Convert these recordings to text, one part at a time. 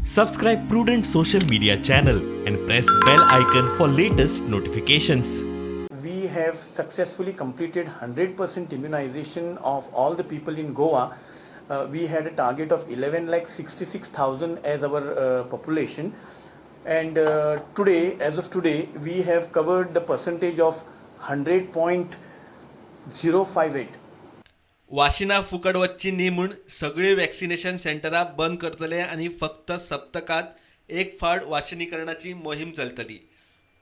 Subscribe Prudent social media channel and press bell icon for latest notifications. We have successfully completed 100% immunization of all the people in Goa. We had a target of 11,66,000 as our population, and today, as of today, we have covered the percentage of 100.058. वाशिना फुकट वच्ची न्ही म्हूण सगळीं vaccination सेंटरां बंद करतले आनी फक्त सप्तकांत एक फावट वाशिनीकरणाची मोहीम चलतली.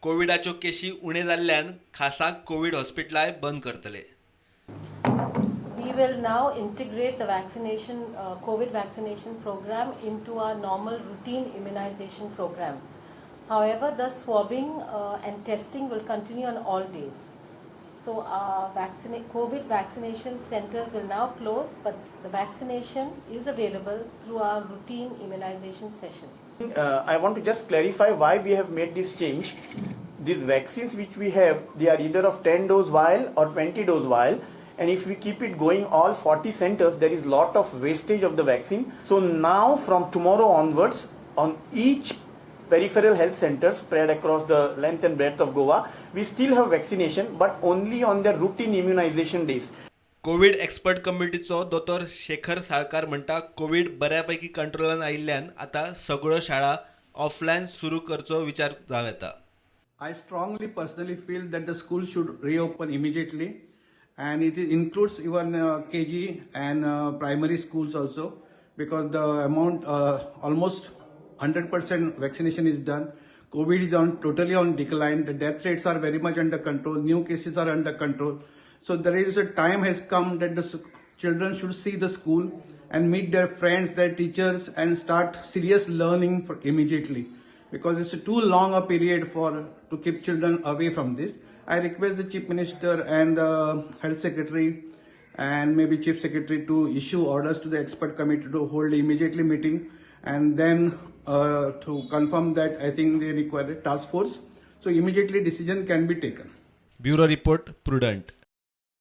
कोविडाच्यो केशी उणे जाल्ल्यान खासा कोविड हॉस्पिटलांय बंद करतले. We will now integrate the vaccination, COVID vaccination program into our normal routine immunization program. However, the swabbing and testing will continue on all days. So COVID vaccination centers will now close, but the vaccination is available through our routine immunization sessions. I want to just clarify why we have made this change. These vaccines which we have, they are either of 10 dose vial or 20 dose vial, and if we keep it going all 40 centers, there is lot of wastage of the vaccine. So now from tomorrow onwards, on each peripheral health centers spread across the length and breadth of Goa, we still have vaccination, but only on their routine immunization days. COVID expert कमिटीचो दोतोर शेखर साळकार म्हणटा, Covid बऱ्यापैकी कंट्रोलान आयिल्ल्यान आतां सगळ्यो शाळा offline सुरू करचो विचार जावं येता. I strongly personally feel that the school should reopen immediately, and it includes even KG and primary schools also, because the amount almost 100% vaccination is done. COVID is totally on decline. The death rates are very much under control. New cases are under control. So there is a time has come that the children should see the school and meet their friends, their teachers, and start serious learning immediately. Because it's too long a period to keep children away from this. I request the Chief Minister and the Health Secretary and maybe Chief Secretary to issue orders to the expert committee to hold immediately meeting, and then to confirm that I think they require a task force. So immediately decision can be taken. Bureau Report, Prudent.